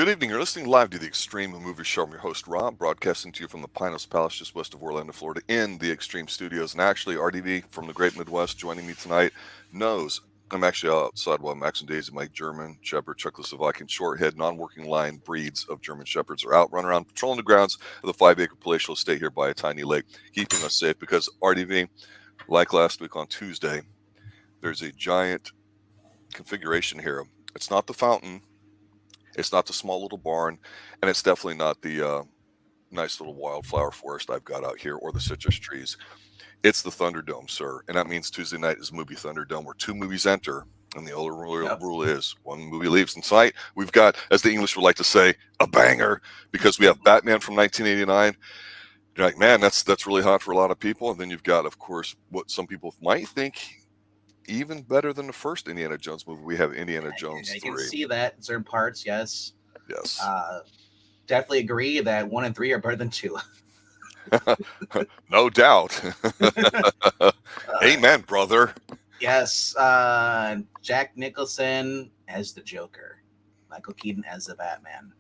Good evening. You're listening live to the Extreme Movie Show. I'm your host, Rob, broadcasting to you from the Pinos Palace just west of Orlando, Florida, in the Extreme Studios. And actually, RDV from the Great Midwest joining me tonight knows I'm actually outside while Max and Daisy, my German Shepherd, Czechoslovakian Shorthead, non-working line breeds of German Shepherds are out, running around patrolling the grounds of the 5-acre palatial estate here by a tiny lake, keeping us safe because RDV, like last week on Tuesday, there's a giant configuration here. It's not the fountain. It's not the small little barn, and it's definitely not the nice little wildflower forest I've got out here or the citrus trees. It's the Thunderdome, sir. And that means Tuesday night is Movie Thunderdome, where two movies enter, and the only Yep. rule is one movie leaves. And tonight, we've got, as the English would like to say, a banger, because we have Batman from 1989. You're like, man, that's really hot for a lot of people. And then you've got, of course, what some people might think even better than the first Indiana Jones movie. We have Indiana Jones I can 3. see that in certain parts. Yes, Yes. definitely agree that 1 and 3 are better than 2. No doubt. Uh, Amen, brother. yes, Jack Nicholson as the Joker, Michael Keaton as the Batman,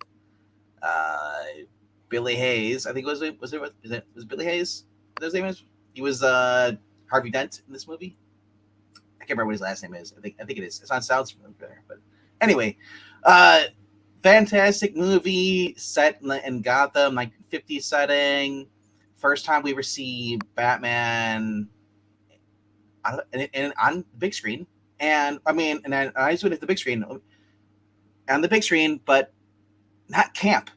uh, Billy Hayes. I think was Billy Hayes? His name is. He was Harvey Dent in this movie. I can't remember what his last name is. I think it is. It's on sounds familiar, but anyway, uh, fantastic movie set in Gotham, 1950s setting. First time we ever see Batman on the big screen, and I mean, and I just went at the big screen, on the big screen, but not camp,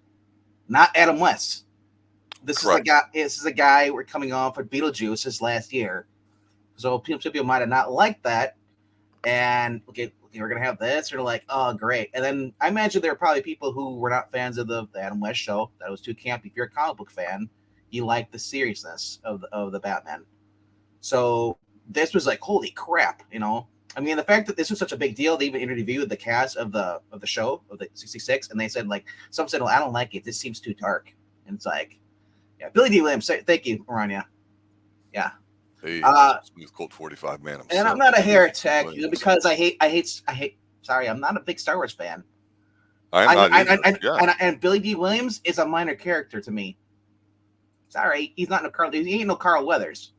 not Adam West. This Correct. is a guy. This is a guy we're coming off of Beetlejuice his last year, so people might have not liked that. And okay, we're gonna have this. They're like, oh, great. And then I imagine there are probably people who were not fans of the Adam West show. That was too campy. If you're a comic book fan, you like the seriousness of the Batman. So this was like, holy crap, you know. I mean, the fact that this was such a big deal, they even interviewed the cast of the show of the 66, and they said like, some said, well, I don't like it. This seems too dark. And it's like, yeah, Billy D. Williams. Thank you, Rania. Yeah. Hey, smooth cold 45 man. And I'm not a heretic because I hate. Sorry, I'm not a big Star Wars fan. I'm not either. And Billy D. Williams is a minor character to me. Sorry, he's not no Carl. He ain't no Carl Weathers.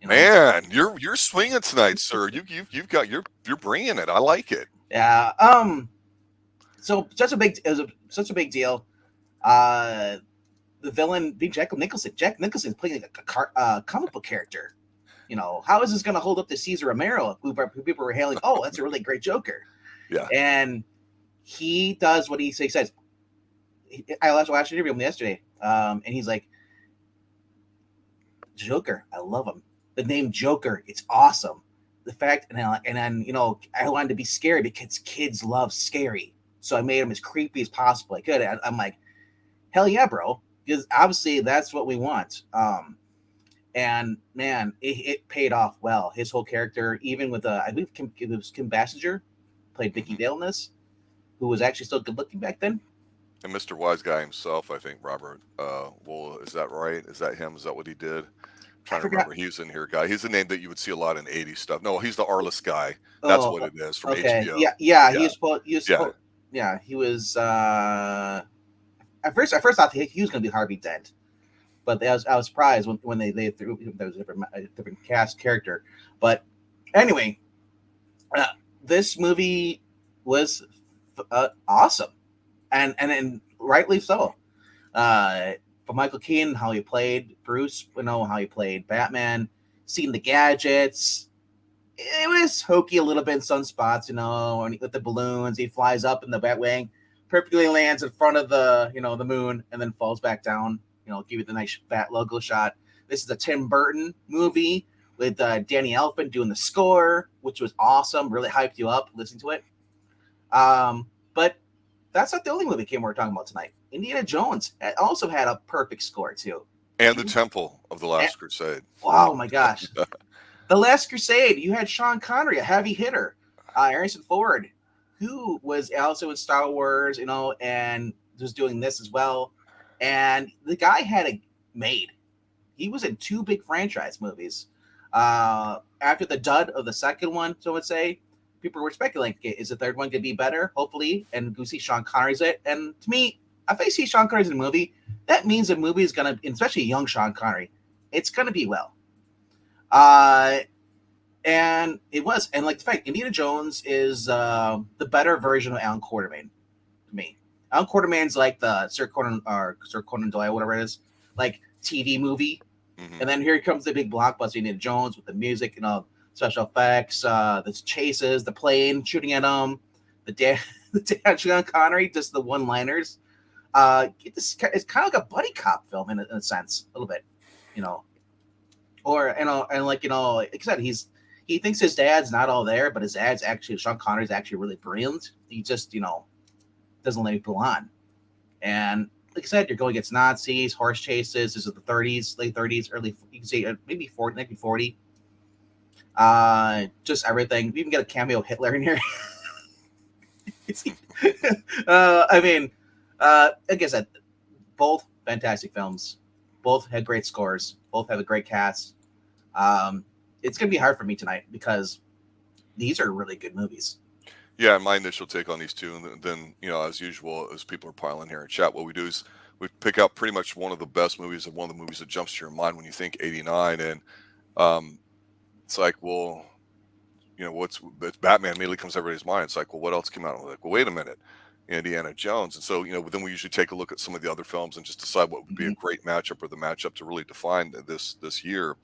You know? Man, you're swinging tonight, sir. You've got you're bringing it. I like it. Yeah. So such a big deal. The villain being Jack Nicholson. Jack Nicholson playing like a comic book character. You know, how is this going to hold up to Cesar Romero, who people were hailing? Oh, that's a really great Joker. Yeah. And he does what he says. I watched an interview with him yesterday, and he's like, Joker, I love him. The name Joker, it's awesome. The fact, and then you know, I wanted to be scary because kids love scary, so I made him as creepy as possible. I could. I'm like, hell yeah, bro. Because obviously that's what we want. And man, it paid off well. His whole character, even with I believe it was Kim Basinger, played Vicky Vale in this, who was actually still good looking back then. And Mr. Wise Guy himself, I think, Robert. Well, is that right? Is that him? Is that what he did? I'm trying to remember. He was in here, guy. He's a name that you would see a lot in 80s stuff. No, he's the Arliss guy. That's what it is from HBO. Yeah. He was. At first I thought he was going to be Harvey Dent, but I was surprised when they threw there was a different cast character. But anyway, this movie was awesome, and rightly so. For Michael Keaton, how he played Bruce, how he played Batman, seeing the gadgets. It was hokey a little bit in some spots, and with the balloons, he flies up in the Batwing, perfectly lands in front of the moon, and then falls back down. Give you the nice Bat logo shot. This is a Tim Burton movie with Danny Elfman doing the score, which was awesome. Really hyped you up listening to it. But that's not the only movie we're talking about tonight. Indiana Jones also had a perfect score too. And the Temple of the Last Crusade. Oh my gosh. The Last Crusade, you had Sean Connery, a heavy hitter. Harrison Ford, who was also in Star Wars, and was doing this as well. And the guy had it made. He was in 2 big franchise movies. After the dud of the second one, so I would say, people were speculating, okay, is the third one going to be better? Hopefully, and we see Sean Connery's it. And to me, if I see Sean Connery's in a movie, that means the movie is going to, especially young Sean Connery, it's going to be well. And it was, and like the fact, Indiana Jones is the better version of Alan Quartermain to me. Alan Quartermain's like the Sir Conan Doyle, whatever it is, like TV movie. Mm-hmm. And then here comes the big blockbuster Indiana Jones with the music and all special effects, the chases, the plane shooting at him, the dad shooting on Connery, just the one-liners. It's kind of like a buddy cop film in a sense, a little bit, or and like like I said, he thinks his dad's not all there, but his dad's actually Sean Connery's actually really brilliant. He just doesn't let people on, and like I said, you're going against Nazis, horse chases. This is the 30s, late 30s, early, you can say maybe 40, 1940. Just everything. We even get a cameo of Hitler in here. I mean, like I said, both fantastic films. Both had great scores. Both have a great cast. It's going to be hard for me tonight because these are really good movies. Yeah, and my initial take on these two, and then as usual, as people are piling here in chat, what we do is we pick out pretty much one of the best movies and one of the movies that jumps to your mind when you think '89, and it's like, well, it's Batman immediately comes to everybody's mind. It's like, well, what else came out? And we're like, well, wait a minute, Indiana Jones, and so then we usually take a look at some of the other films and just decide what would be a great matchup or the matchup to really define this year.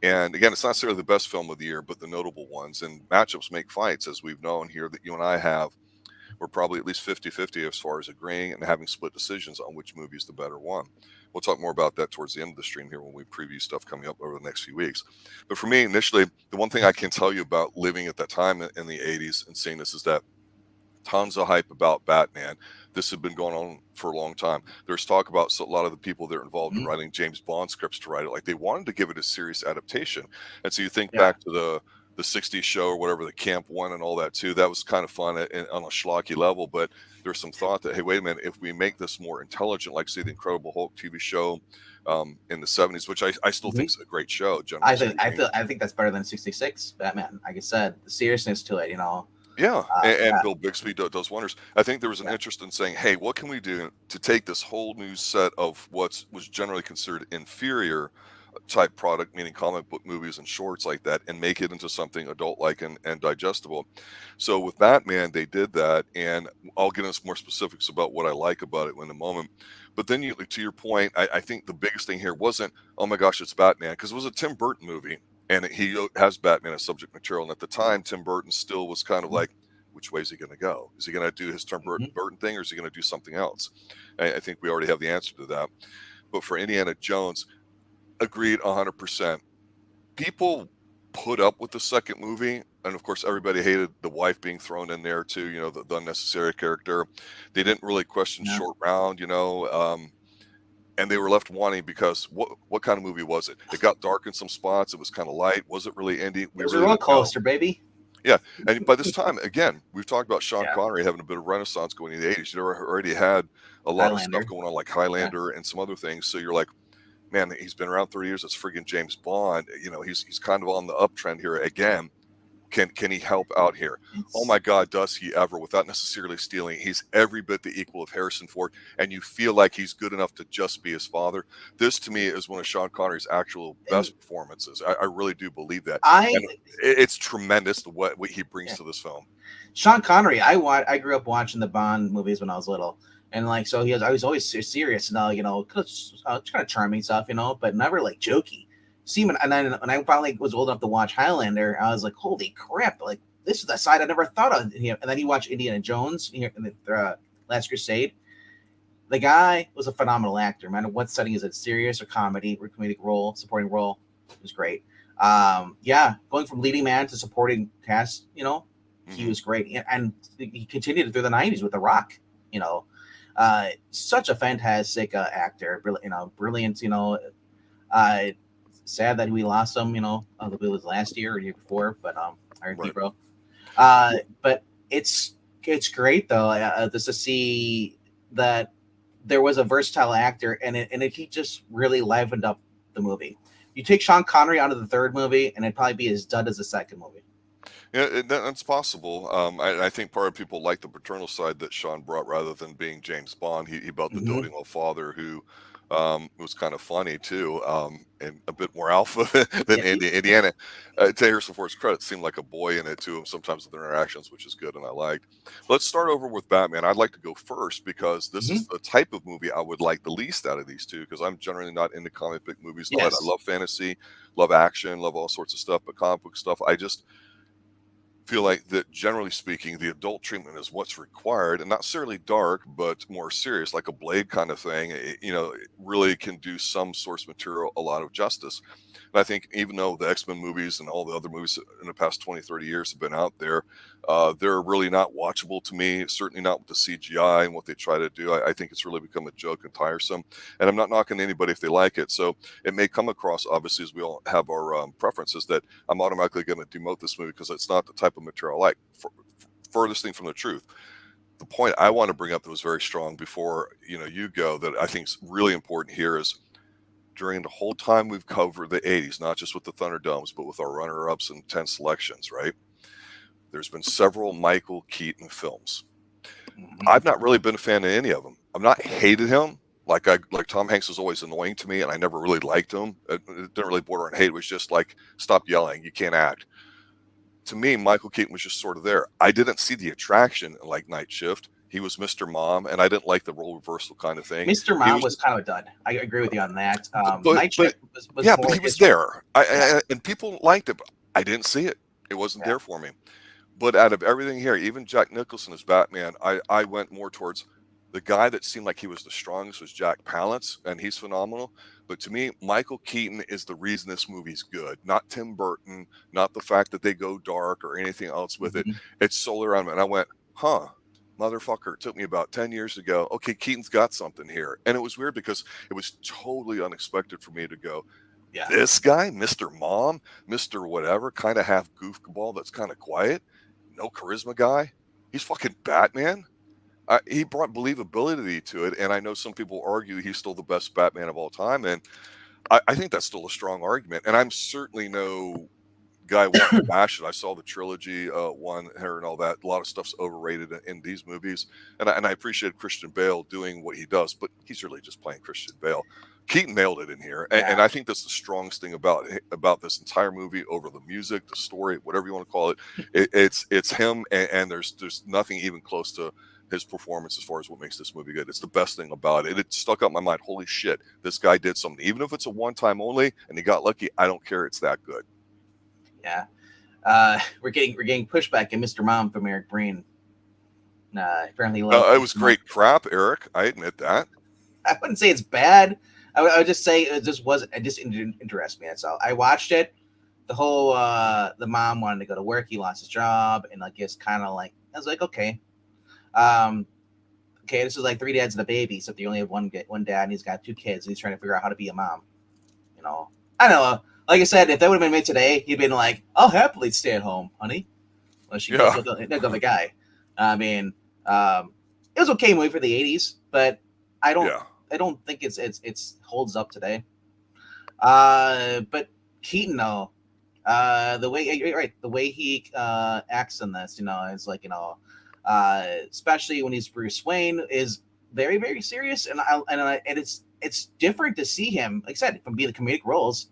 And again, it's not necessarily the best film of the year, but the notable ones. And matchups make fights, as we've known here that you and I have. We're probably at least 50-50 as far as agreeing and having split decisions on which movie is the better one. We'll talk more about that towards the end of the stream here when we preview stuff coming up over the next few weeks. But for me, initially, the one thing I can tell you about living at that time in the 80s and seeing this is that tons of hype about Batman. This had been going on for a long time. There's talk about a lot of the people that are involved in writing James Bond scripts to write it. Like they wanted to give it a serious adaptation. And so you think back to the 60s show or whatever, the Camp One and all that too. That was kind of fun on a schlocky level, but there's some thought that, hey, wait a minute, if we make this more intelligent, like say the Incredible Hulk TV show in the 70s, which I still think is a great show. I think that's better than 66 Batman. Like I said, the seriousness to it, Yeah, and Bill Bixby does wonders. I think there was an interest in saying, hey, what can we do to take this whole new set of what was generally considered inferior type product, meaning comic book movies and shorts like that, and make it into something adult-like and digestible. So with Batman, they did that, and I'll get into more specifics about what I like about it in a moment. But then, to your point, I think the biggest thing here wasn't, oh my gosh, it's Batman, because it was a Tim Burton movie. And he has Batman as subject material. And at the time, Tim Burton still was kind of like, which way is he going to go? Is he going to do his Tim Burton thing, or is he going to do something else? I think we already have the answer to that. But for Indiana Jones, agreed 100%. People put up with the second movie. And of course, everybody hated the wife being thrown in there too, the unnecessary character. They didn't really question Short Round, and they were left wanting because what kind of movie was it? It got dark in some spots. It was kind of light. Was it really indie? It was a roller coaster, baby. Yeah, and by this time, again, we've talked about Sean Connery having a bit of renaissance going in the 80s. You already had a lot of stuff going on, like Highlander and some other things. So you're like, man, he's been around 30 years. It's friggin' James Bond. He's kind of on the uptrend here again. Can he help out here? Oh my God, does he ever, without necessarily stealing? He's every bit the equal of Harrison Ford, and you feel like he's good enough to just be his father. This, to me, is one of Sean Connery's actual best performances. I really do believe that. It's tremendous what he brings to this film. Sean Connery, I grew up watching the Bond movies when I was little, and like so I was always serious and kind of charming stuff, but never like jokey. See, and then when I finally was old enough to watch Highlander, I was like, holy crap, like this is a side I never thought of. And then you watch Indiana Jones in the Last Crusade. The guy was a phenomenal actor, man. What setting is it? Serious or comedy or comedic role, supporting role? It was great. Going from leading man to supporting cast, he was great. And he continued through the 90s with The Rock, such a fantastic actor, brilliant, sad that we lost him, I believe it was last year or year before, but R.I.P. bro. But it's great though, just to see that there was a versatile actor and he just really livened up the movie. You take Sean Connery out of the third movie, and it'd probably be as dud as the second movie. Yeah, that's possible. I think part of people like the paternal side that Sean brought rather than being James Bond. He brought the Hmm. doting old father who was kind of funny too, and a bit more alpha than Yeah. Indiana. To Harrison Ford's credit, seemed like a boy in it too, sometimes with their interactions, which is good and I liked. Let's start over with Batman. I'd like to go first because this is Hmm. the type of movie I would like the least out of these two because I'm generally not into comic book movies and all that. I Yes. love fantasy, love action, love all sorts of stuff, but comic book stuff, I just feel like that generally speaking, the adult treatment is what's required, and not necessarily dark, but more serious, like a Blade kind of thing. It really can do some source material a lot of justice. And I think even though the X-Men movies and all the other movies in the past 20, 30 years have been out there, they're really not watchable to me. Certainly not with the CGI and what they try to do. I think it's really become a joke and tiresome. And I'm not knocking anybody if they like it. So it may come across, obviously, as we all have our preferences, that I'm automatically going to demote this movie because it's not the type of material I like. Furthest thing from the truth. The point I want to bring up that was very strong before you go, that I think is really important here, is during the whole time we've covered the 80s, not just with the Thunderdomes, but with our runner-ups and 10 selections, right? There's been several Michael Keaton films. Hmm. I've not really been a fan of any of them. I've not hated him. Like Tom Hanks was always annoying to me, and I never really liked him. It didn't really border on hate. It was just like, stop yelling, you can't act. To me, Michael Keaton was just sort of there. I didn't see the attraction in like Night Shift. He was Mr. Mom, and I didn't like the role reversal kind of thing. Mr. He Mom was, was kind of a dud. I agree with you on that. but Night but Shift was yeah, but more he was his. there. Yeah. And people liked it, but I didn't see it. It wasn't Yeah. there for me. But out of everything here, even Jack Nicholson as Batman, I went more towards the guy that seemed like he was the strongest was Jack Palance, and he's phenomenal. But to me, Michael Keaton is the reason this movie's good, not Tim Burton, not the fact that they go dark or anything else with it. Hmm. It's solely around him. And I went, huh, motherfucker, it took me about 10 years ago. Okay, Keaton's got something here. And it was weird because it was totally unexpected for me to go, Yeah. this guy, Mr. Mom, Mr. Whatever, kind of half goofball that's kind of quiet, no charisma guy. He's fucking Batman. He brought believability to it, and I know some people argue he's still the best Batman of all time, and I think that's still a strong argument. And I'm certainly no guy wanting to bash it. I saw the trilogy one here and all that. A lot of stuff's overrated in these movies, and I appreciate Christian Bale doing what he does, but he's really just playing Christian Bale. Keaton nailed it in here, and Yeah. I think that's the strongest thing about this entire movie over the music, the story, whatever you want to call it. It's him, and there's nothing even close to his performance as far as what makes this movie good. It's the best thing about it. It stuck out in my mind. Holy shit, this guy did something. Even if it's a one time only, and he got lucky, I don't care. It's that good. Yeah. We're getting pushback in Mr. Mom from Eric Breen. Apparently, It was great crap, Eric. I admit that. I wouldn't say it's bad. I would just say it just wasn't. It just didn't interest me. That's all. I watched it. The whole the mom wanted to go to work. He lost his job, and like it's kind of like I was like, okay, um, okay, this is like three dads and a baby. So if you only have one dad and he's got two kids, and he's trying to figure out how to be a mom. I don't know. Like I said, if that would have been made today, he'd been like, "I'll happily stay at home, honey." Well, she goes Yeah. with the guy. I mean, it was okay movie for the '80s, but I don't Yeah. I don't think it's holds up today. But Keaton, though, the way you're right, the way he acts in this, is like especially when he's Bruce Wayne, is very very serious, and it's different to see him, like I said, from being the comedic roles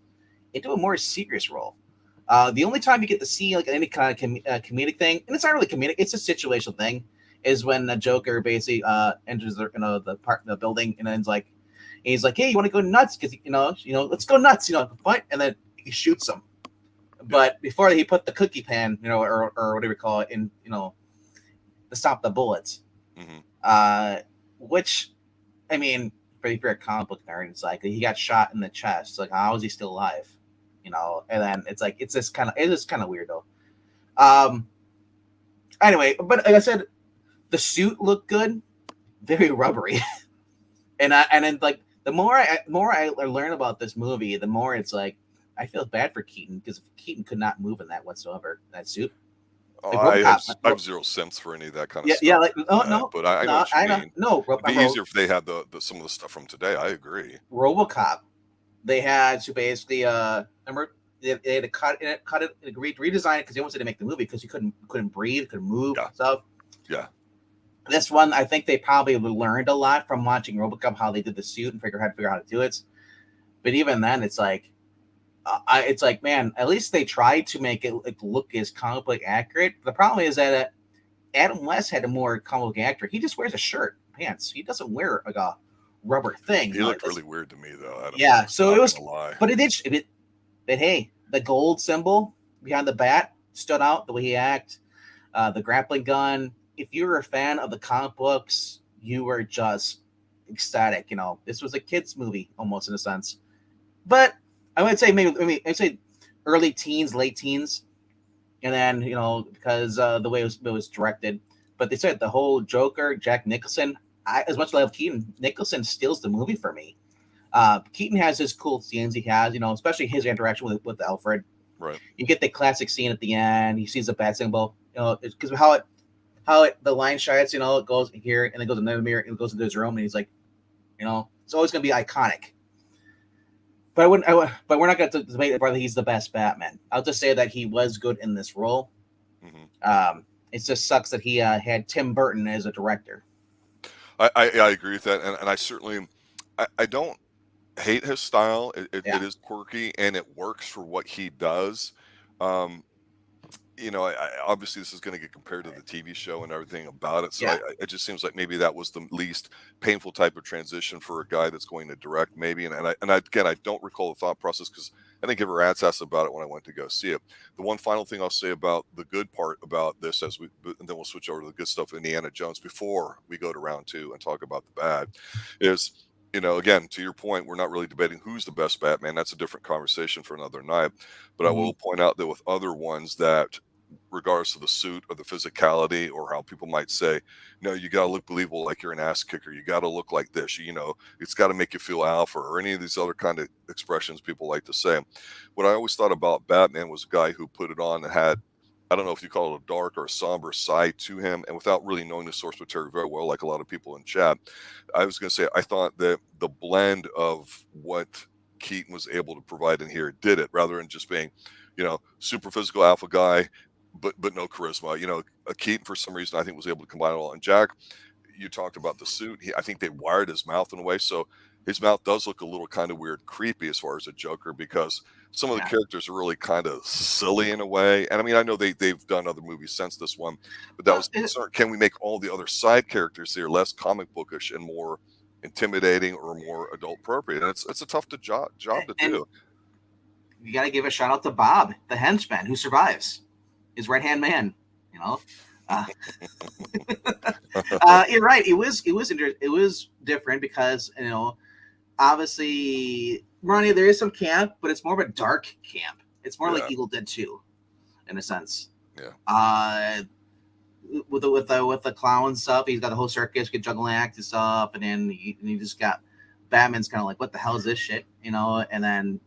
into a more serious role. The only time you get to see like any kind of comedic thing, and it's not really comedic, it's a situational thing, is when the Joker basically enters the building, and then he's like, "Hey, you want to go nuts? Because let's go nuts, what?" And then he shoots him. But before he put the cookie pan, or whatever you call it, in, to stop the bullets. Hmm. Which, I mean, for a comic book nerd, it's like he got shot in the chest. It's like, how is he still alive? And then it's like it's just kind of weird though. Anyway, but like I said, the suit looked good, very rubbery, and then like the more I learn about this movie, the more it's like I feel bad for Keaton, because Keaton could not move in that whatsoever, that suit. Oh, Like I have zero sense for any of that kind of yeah, yeah, stuff. like no, But I know no, what you I know, mean. no, It'd be easier if they had the some of the stuff from today. I agree. RoboCop. They had to basically remember they had to cut it, redesign it because they wanted to make the movie because he couldn't breathe, couldn't move, stuff. Yeah. This one, I think they probably learned a lot from watching RoboCop, how they did the suit and figure out how to do it. But even then, it's like, man, at least they tried to make it look as comic book accurate. The problem is that Adam West had a more comic book accurate. He just wears a shirt, pants. He doesn't wear like a rubber thing. He looked really weird to me, though. Adam West. So it was, but but hey, the gold symbol behind the bat stood out, the way he acted, the grappling gun. If you were a fan of the comic books, you were just ecstatic. This was a kid's movie almost in a sense. But I would say I'd say early teens, late teens, and then because the way it was directed. But they said the whole Joker, Jack Nicholson. As much as I love Keaton, Nicholson steals the movie for me. Keaton has his cool scenes. He has, especially his interaction with Alfred. Right. You get the classic scene at the end. He sees the bat symbol. Because the line shines, it goes here and then goes in another mirror and it goes into his room and he's like, it's always going to be iconic. But but we're not going to debate whether he's the best Batman. I'll just say that he was good in this role. Mm-hmm. It just sucks that he had Tim Burton as a director. I agree with that, and I certainly I don't hate his style. It is quirky and it works for what he does. Obviously this is going to get compared to the TV show and everything about it. So it just seems like maybe that was the least painful type of transition for a guy that's going to direct, maybe. And I don't recall the thought process because I didn't give a rat's ass about it when I went to go see it. The one final thing I'll say about the good part about this, and then we'll switch over to the good stuff, Indiana Jones, before we go to round two and talk about the bad, is, again, to your point, we're not really debating who's the best Batman. That's a different conversation for another night. But I will point out that with other ones that, regardless of the suit or the physicality or how people might say, you got to look believable like you're an ass kicker. You got to look like this. It's got to make you feel alpha or any of these other kind of expressions people like to say. What I always thought about Batman was a guy who put it on and had, I don't know if you call it a dark or a somber side to him, and without really knowing the source material very well, like a lot of people in chat, I was going to say, I thought that the blend of what Keaton was able to provide in here did it, rather than just being, super physical alpha guy, but no charisma. Keaton, for some reason, I think was able to combine it all. And Jack, you talked about the suit. I think they wired his mouth in a way, so his mouth does look a little kind of weird, creepy as far as a Joker, because some of the characters are really kind of silly in a way. And I mean, I know they've done other movies since this one, but that was concerned. Can we make all the other side characters here less comic bookish and more intimidating or more adult appropriate? And it's a tough job to do. You got to give a shout out to Bob, the henchman who survives, his right hand man. You're right. It was different because obviously, Ronnie, there is some camp, but it's more of a dark camp. It's more like Evil Dead 2, in a sense. Yeah. With the clown stuff, he's got the whole circus, get juggling act and stuff, and then you just got Batman's kind of like, what the hell is this shit, And then,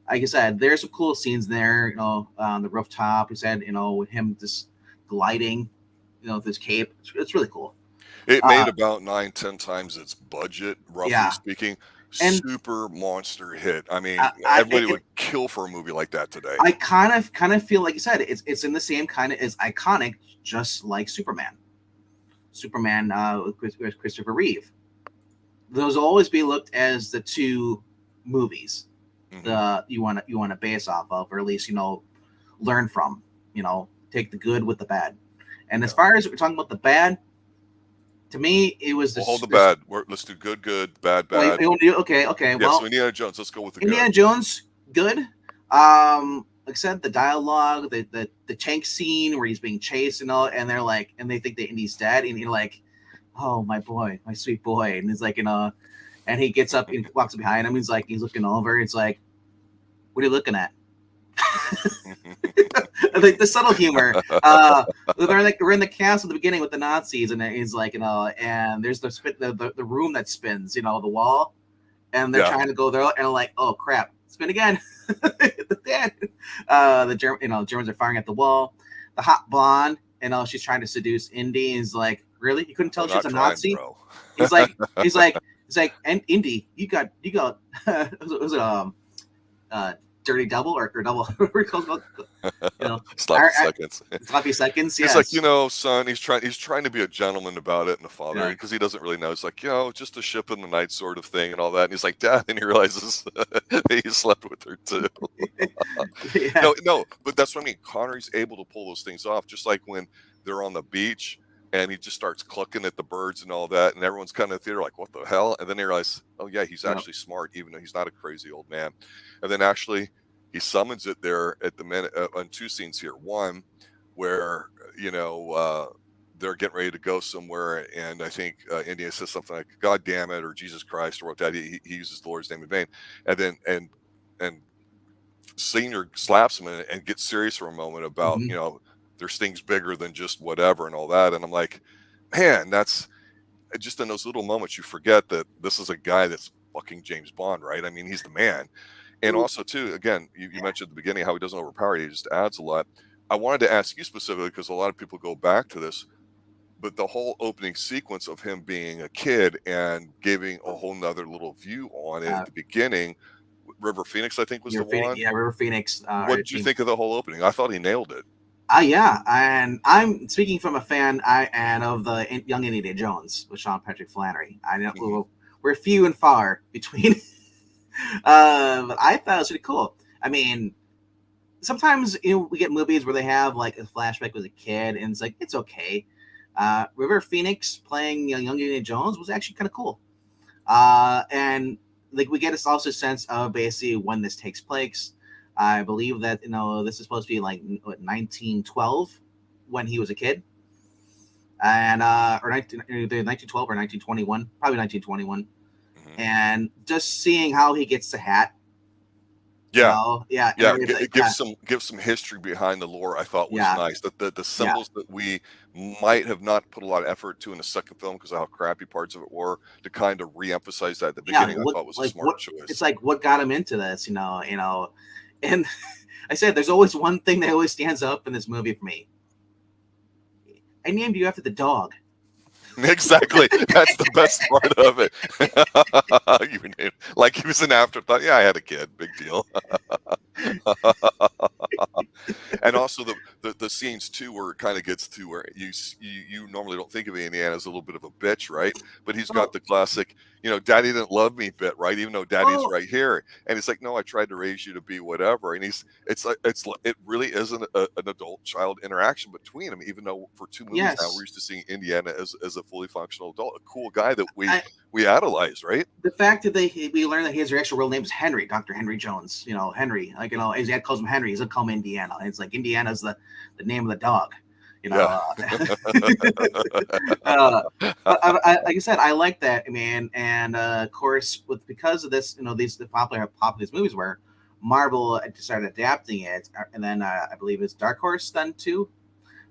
like I said, there's some cool scenes there, on the rooftop. He said, with him just gliding, with his cape. It's really cool. It made about 9-10 times its budget, roughly speaking. And super monster hit. I mean, everybody would kill for a movie like that today. I kind of feel like you said it's in the same kind of as iconic, just like Superman. Superman with Christopher Reeve. Those will always be looked as the two movies you want to base off of, or at least learn from. Take the good with the bad. And as far as we're talking about the bad, to me, it was. Hold the bad. Let's do good, bad. Okay. Yeah, well, so Indiana Jones. Let's go with the Indiana good. Jones, good. Like I said, the dialogue, the tank scene where he's being chased and all, and they're like, and they think that Indy's dead, and you're like, oh my boy, my sweet boy, and he's like, and he gets up and walks behind him. He's looking over. It's like, what are you looking at? Like the subtle humor. We're in the castle at the beginning with the Nazis, and he's like, and there's the room that spins, the wall, and they're trying to go there, and I'm like, oh crap, spin again. The Germans are firing at the wall. The hot blonde, she's trying to seduce Indy. And he's like, really? You couldn't tell she's a Nazi? Bro. he's like, and Indy, you got was it dirty double or double. You know, Sloppy seconds. sloppy seconds. He's like, Yes. son, he's trying to be a gentleman about it and a father, Yeah. because he doesn't really know. It's like, just a ship in the night sort of thing and all that. And he's like, Dad, and he realizes that he slept with her too. Yeah. No, but that's what I mean. Connery's able to pull those things off, just like when they're on the beach and he just starts clucking at the birds and all that, and everyone's kind of in the theater like, what the hell? And then they realize, oh yeah, he's Yep. actually smart, even though he's not a crazy old man. And then actually he summons it there at the minute on two scenes here. One where they're getting ready to go somewhere, and I think India says something like "God damn it" or "Jesus Christ" or what that. He uses the Lord's name in vain, and then and Senior slaps him and gets serious for a moment about there's things bigger than just whatever and all that. And I'm like, man, that's just in those little moments you forget that this is a guy that's fucking James Bond, right? I mean, he's the man. And also, too, again, you mentioned at the beginning how he doesn't overpower. He just adds a lot. I wanted to ask you specifically because a lot of people go back to this, but the whole opening sequence of him being a kid and giving a whole nother little view on it at the beginning, River Phoenix, I think, was the one. Yeah, River Phoenix. What did you think of the whole opening? I thought he nailed it. Yeah, and I'm speaking from a fan and of the Young Indiana Jones with Sean Patrick Flannery. I know we're few and far between, but I thought it was pretty cool. I mean, sometimes we get movies where they have like a flashback as a kid, and it's like it's okay. River Phoenix playing Young Indiana Jones was actually kind of cool, and like we get also a sense of basically when this takes place. I believe that this is supposed to be like 1912 when he was a kid, and or 1912 or 1921, probably 1921, and just seeing how he gets the hat. Give some history behind the lore. I thought was nice. The symbols that we might have not put a lot of effort to in the second film because of how crappy parts of it were, to kind of re-emphasize that at the beginning, I thought was a smart choice. It's like what got him into this, and I said there's always one thing that always stands up in this movie for me. I named you after the dog. Exactly. That's the best part of it. Like he was an afterthought. Yeah, I had a kid. Big deal. And also the scenes too, where it kind of gets to where you normally don't think of Indiana as a little bit of a bitch, right? But he's got the classic, Daddy didn't love me bit, right? Even though Daddy's right here, and it's like, no, I tried to raise you to be whatever. And it really isn't an adult child interaction between them, even though for two movies now we're used to seeing Indiana as a fully functional adult, a cool guy that we idolize, right? The fact that we learn that his actual real name is Henry, Dr. Henry Jones. Henry, like his dad calls him Henry. He doesn't call him Indiana. It's like Indiana's the name of the dog. But like I said, I like that, man. And of course, because of this, the popular these movies were, Marvel started adapting it, and then I believe it's Dark Horse then too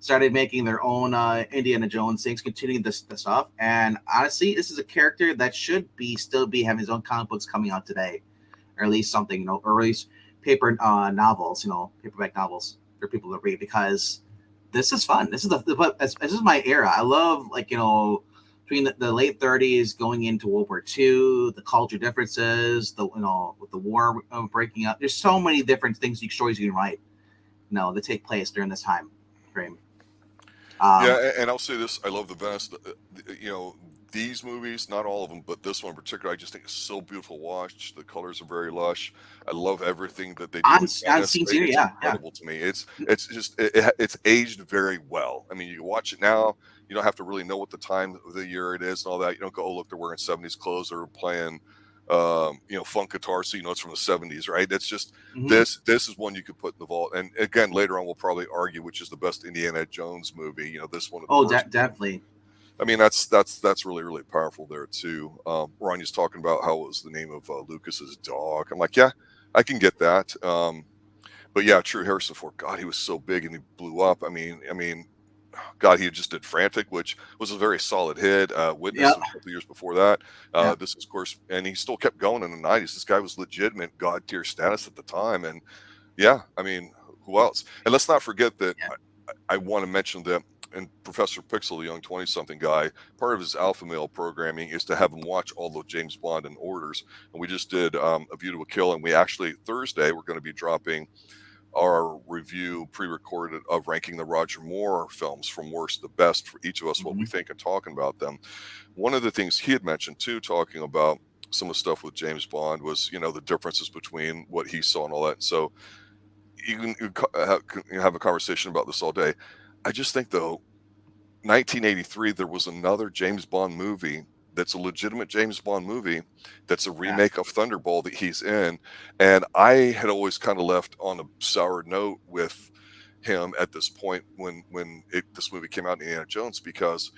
started making their own Indiana Jones things, continuing this stuff. And honestly, this is a character that should still be having his own comic books coming out today, or at least something, or at least paper novels, paperback novels for people to read, because this is fun. This is my era. I love between the late 30s going into World War II, the culture differences, with the war breaking up. There's so many different stories you can write, that take place during this time frame. And I'll say this: I love the Venice. These movies, not all of them, but this one in particular, I just think it's so beautiful to watch. The colors are very lush. I love everything that they do. On scenes here, incredible to me. It's just it's aged very well. I mean, you watch it now, you don't have to really know what the time of the year it is and all that. You don't go, oh look, they're wearing 70s clothes, they're playing funk guitar, so it's from the 70s, right? That's just this is one you could put in the vault. And again, later on we'll probably argue which is the best Indiana Jones movie. This one. Definitely. I mean, that's really, really powerful there too. Ryan's talking about how it was the name of Lucas's dog. I'm like, yeah, I can get that. But yeah, true. Harrison Ford, God, he was so big and he blew up. I mean, God, he just did Frantic, which was a very solid hit. Witness a couple years before that. This is, of course, and he still kept going in the 90s. This guy was legitimate God tier status at the time. And yeah, I mean, who else? And let's not forget that I want to mention that and Professor Pixel, the young 20-something guy, part of his alpha male programming is to have him watch all the James Bond in orders. And we just did A View to a Kill, and we actually Thursday we're going to be dropping our review pre-recorded of ranking the Roger Moore films from worst to best for each of us, what we think, and talking about them. One of the things he had mentioned too, talking about some of the stuff with James Bond, was the differences between what he saw and all that. So you can have a conversation about this all day. I just think though, 1983 there was another James Bond movie that's a legitimate James Bond movie that's a remake of Thunderball that he's in, and I had always kind of left on a sour note with him at this point when this movie came out, Indiana Jones, because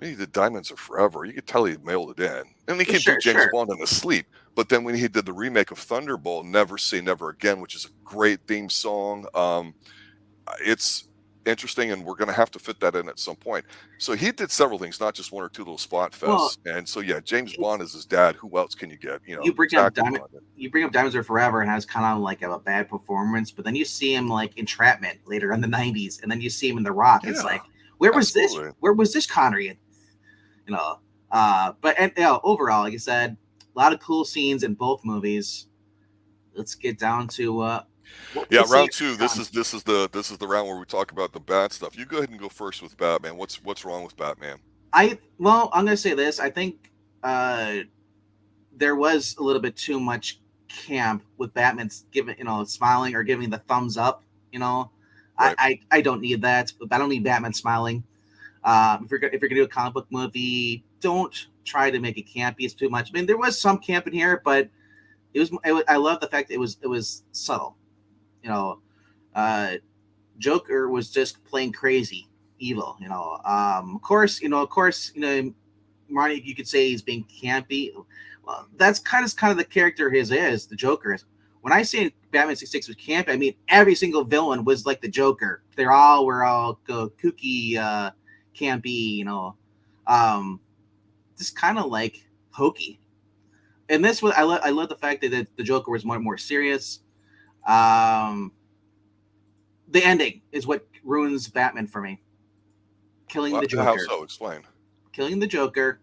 he did Diamonds Are Forever. You could tell he mailed it in, and he can do James Bond in his sleep. But then when he did the remake of Thunderball, Never Say Never Again, which is a great theme song, it's interesting, and we're going to have to fit that in at some point. So he did several things, not just one or two little spot fests. And so yeah, James Bond is his dad. Who else can you get? You bring up Diamonds Are Forever, and has kind of like a bad performance, but then you see him like Entrapment later in the 90s, and then you see him in The Rock. It's like, where was this Connery? Overall, like I said, a lot of cool scenes in both movies. Let's get down to round two. This is the round where we talk about the bad stuff. You go ahead and go first with Batman. What's wrong with Batman? I'm gonna say this. I think there was a little bit too much camp with Batman's giving smiling or giving the thumbs up. Right. I don't need that. I don't need Batman smiling. If you're gonna do a comic book movie, don't try to make it campy. It's too much. I mean, there was some camp in here, but I love the fact it was subtle. Joker was just plain crazy evil. Of course, Marty, you could say he's being campy. Well, that's kind of the character the Joker is. When I say Batman 66 was campy, I mean every single villain was like the Joker. Were all kooky, campy, just kind of like hokey. And this was I love the fact that the Joker was more serious. The ending is what ruins Batman for me. Killing the Joker. How so? Explain. Killing the Joker,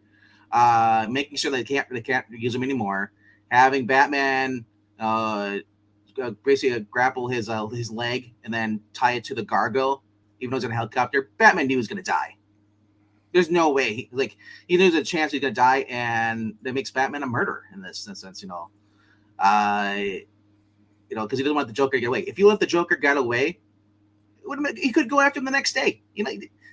making sure they can't use him anymore. Having Batman basically grapple his leg and then tie it to the gargoyle, even though he's in a helicopter. Batman knew he was going to die. There's no way he knew there's a chance he's going to die, and that makes Batman a murderer in this sense. Because he doesn't want the Joker to get away. If you let the Joker get away, he could go after him the next day.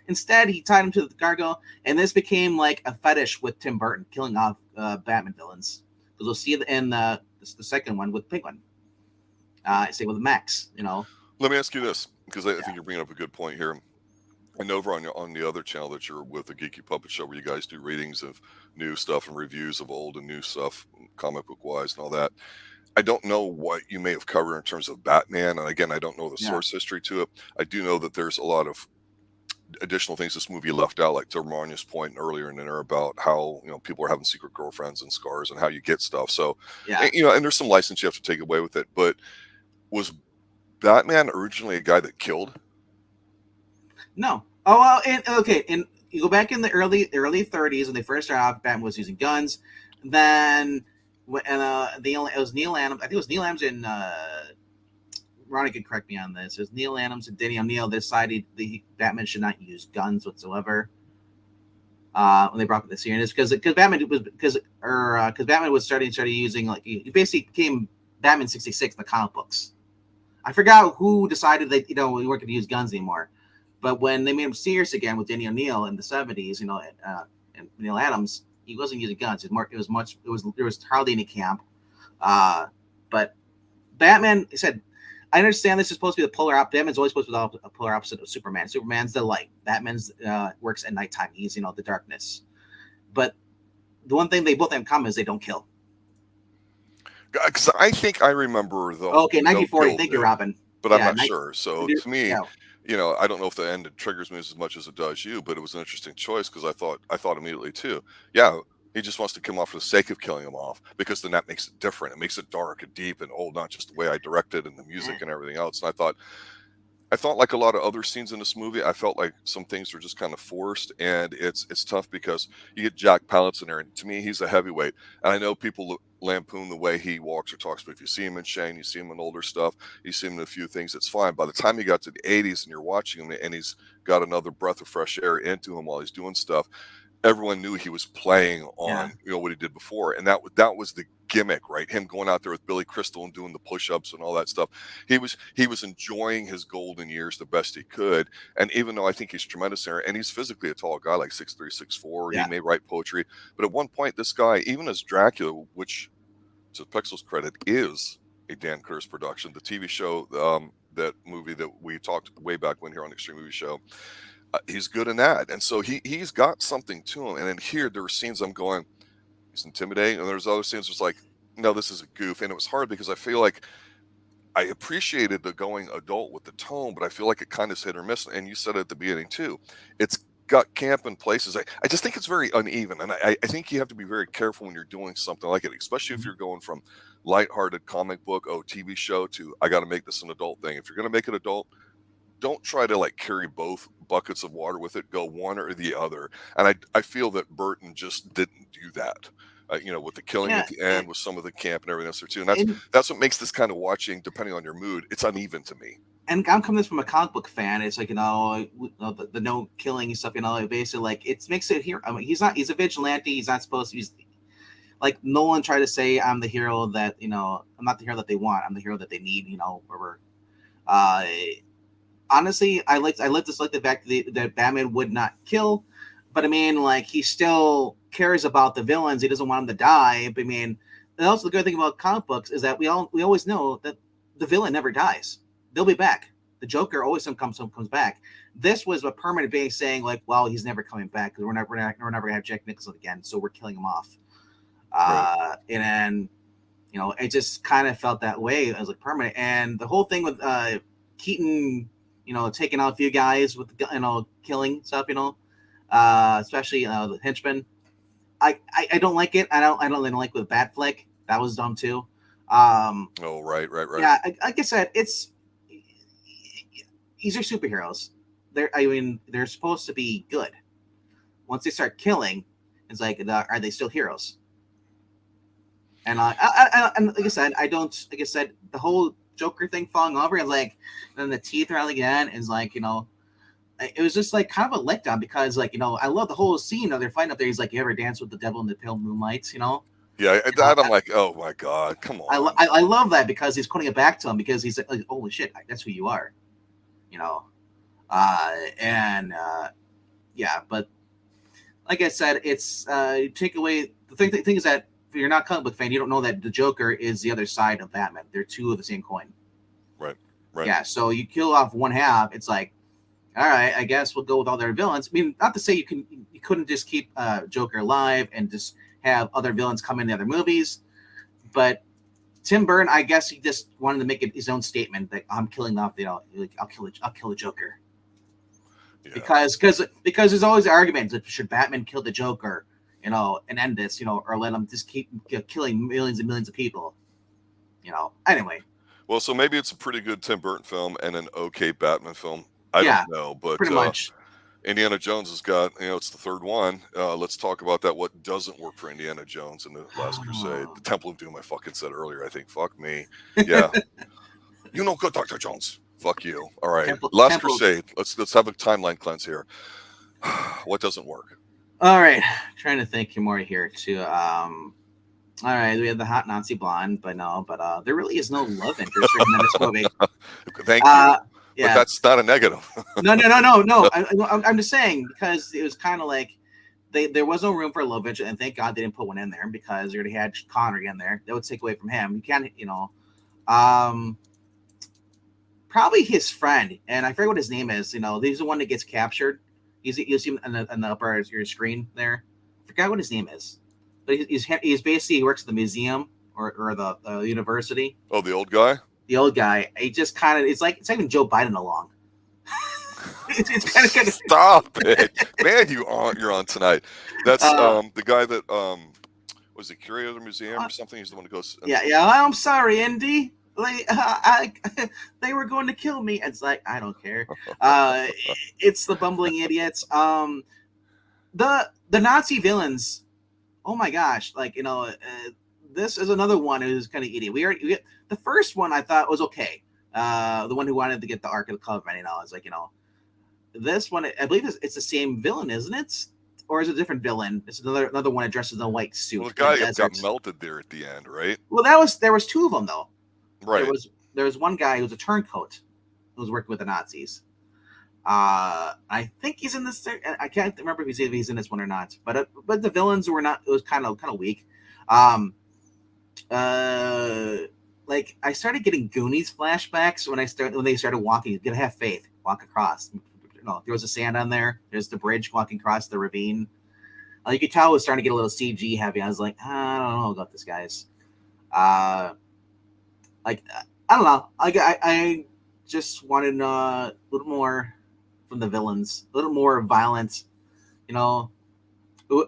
Instead, he tied him to the gargoyle, and this became like a fetish with Tim Burton killing off Batman villains. Because we'll see it in the second one with Penguin. Same with Max. Let me ask you this, because I think you're bringing up a good point here. I know over on the other channel that you're with, the Geeky Puppet Show, where you guys do ratings of new stuff and reviews of old and new stuff, comic book wise and all that. I don't know what you may have covered in terms of Batman, and again, I don't know the source history to it. I do know that there's a lot of additional things this movie left out, like to Marnia's point earlier in there about how people are having secret girlfriends and scars and how you get stuff. So and there's some license you have to take away with it. But was Batman originally a guy that killed? No. Oh well, and you go back in the early 30s when they first started off. Batman was using guns. Then it was Neil Adams. I think it was Neil Adams and Ronnie can correct me on this. It was Neil Adams and Denny O'Neil decided the Batman should not use guns whatsoever. When they brought up the series, because Batman was started using he basically became Batman 66 in the comic books. I forgot who decided that we weren't going to use guns anymore. But when they made him serious again with Denny O'Neil in the 70s, and Neil Adams, he wasn't using guns. There was hardly any camp. But Batman, he said, I understand this is supposed to be the polar opposite. Batman's always supposed to be the polar opposite of Superman. Superman's the light. Batman's works at nighttime. He's the darkness. But the one thing they both have in common is they don't kill. Because I think I remember the 1940. Thank you, Robin. But I'm not sure. So to me, I don't know if the end triggers me as much as it does you, but it was an interesting choice because I thought immediately too. Yeah, he just wants to kill him off for the sake of killing him off, because then that makes it different. It makes it dark and deep and old, not just the way I directed and the music and everything else. And I thought I thought, like a lot of other scenes in this movie, I felt like some things were just kind of forced, and it's tough because you get Jack Palance in there, and to me, he's a heavyweight. And I know people lampoon the way he walks or talks, but if you see him in Shane, you see him in older stuff, you see him in a few things, it's fine. By the time he got to the 80s and you're watching him, and he's got another breath of fresh air into him while he's doing stuff, everyone knew he was playing on what he did before, and that was the gimmick, right? Him going out there with Billy Crystal and doing the push-ups and all that stuff. He was enjoying his golden years the best he could. And even though I think he's tremendous there, and he's physically a tall guy, like 6'3", 6'4", he may write poetry, but at one point this guy, even as Dracula, which to Pixel's credit is a Dan Curtis production, the TV show, that movie that we talked way back when here on Extreme Movie Show, he's good in that, and so he's got something to him. And then here there were scenes I'm going, he's intimidating, and there's other scenes was like, no, this is a goof. And it was hard because I feel like I appreciated the going adult with the tone, but I feel like it kind of hit or miss. And you said it at the beginning too, it's got camp in places. I just think it's very uneven, and I think you have to be very careful when you're doing something like it, especially if you're going from lighthearted comic book, TV show, to I got to make this an adult thing. If you're going to make it adult, don't try to like carry both buckets of water with it. Go one or the other. And I feel that Burton just didn't do that. With the killing at the end, with some of the camp and everything else there too. And that's what makes this kind of watching, depending on your mood, it's uneven to me. And I'm coming this from a comic book fan. It's like, the no killing and stuff, basically like it makes it here. I mean, he's a vigilante. He's not supposed to be like Nolan tried to say, I'm the hero that, I'm not the hero that they want. I'm the hero that they need, wherever. Honestly, I like the fact that Batman would not kill, but I mean, like, he still cares about the villains. He doesn't want them to die. But I mean, and also the good thing about comic books is that we always know that the villain never dies. They'll be back. The Joker always comes back. This was a permanent base saying like, well, he's never coming back because we're never gonna have Jack Nicholson again, so we're killing him off. Right. And then, it just kind of felt that way as like permanent. And the whole thing with Keaton, taking out a few guys with killing stuff, especially the henchmen. I don't like it. I don't like with Batfleck. That was dumb too. Right. Yeah, like I said, these are superheroes. They're supposed to be good. Once they start killing, it's like, are they still heroes? And and like I said, the whole Joker thing falling over, and like, then the teeth rally again is like, it was just like kind of a letdown because like, I love the whole scene of their fighting up there. He's like, you ever dance with the devil in the pale moonlights, Yeah, I'm like, oh my god, come on. I love that because he's putting it back to him because he's like, holy shit, that's who you are, but like I said, it's take away the thing is that if you're not a comic book fan, you don't know that the Joker is the other side of Batman. They're two of the same coin. Right. Yeah, so you kill off one half, it's like, all right, I guess we'll go with all their villains. I mean, not to say you couldn't just keep Joker alive and just have other villains come in the other movies, but Tim Burton, I guess he just wanted to make his own statement that I'm killing off, I'll kill the Joker. Yeah. Because there's always the argument that should Batman kill the Joker, and end this, or let him just keep killing millions and millions of people, Anyway. Well, so maybe it's a pretty good Tim Burton film and an okay Batman film. I don't know, but pretty much. Indiana Jones has got, it's the third one. Let's talk about that. What doesn't work for Indiana Jones in the Last Crusade? The Temple of Doom, I fucking said earlier, I think. Fuck me. Yeah. Good, Dr. Jones. Fuck you. All right. Last Crusade. Let's have a timeline cleanse here. What doesn't work? All right. Trying to think more here too. All right, we have the hot Nazi blonde, but there really is no love interest in this movie. Thank you. Yeah. But that's not a negative. No. I'm just saying because it was kind of like there was no room for a love interest, and thank God they didn't put one in there because they already had Connery in there. That would take away from him. You can't, probably his friend, and I forget what his name is. He's the one that gets captured. You see him on the upper of your screen there. I forgot what his name is, but he's basically he works at the museum or the university. Oh, the old guy. The old guy. He just kind of it's like having Joe Biden along. it's kind of stop it, man. You're on tonight. That's the guy that was the curator of the museum or something. He's the one who goes. Yeah. I'm sorry, Indy. like they were going to kill me. It's like I don't care. It's the bumbling idiots. The Nazi villains. Oh my gosh! Like this is another one who's kind of idiot. The first one I thought was okay. The one who wanted to get the Ark of the Covenant. I was like, this one I believe it's the same villain, isn't it? Or is it a different villain? It's another one that dresses in a white suit. Well, the guy got melted there at the end, right? Well, there was two of them though. Right. There was one guy who was a turncoat who was working with the Nazis. I think he's in this. I can't remember if he's in this one or not. But the villains were not. It was kind of weak. Like I started getting Goonies flashbacks when they started walking. You gotta have faith. Walk across. There was a sand on there. There's the bridge walking across the ravine. You could tell it was starting to get a little CG heavy. I was like, I don't know about this, guys. Like I don't know. I just wanted a little more from the villains, a little more violence. I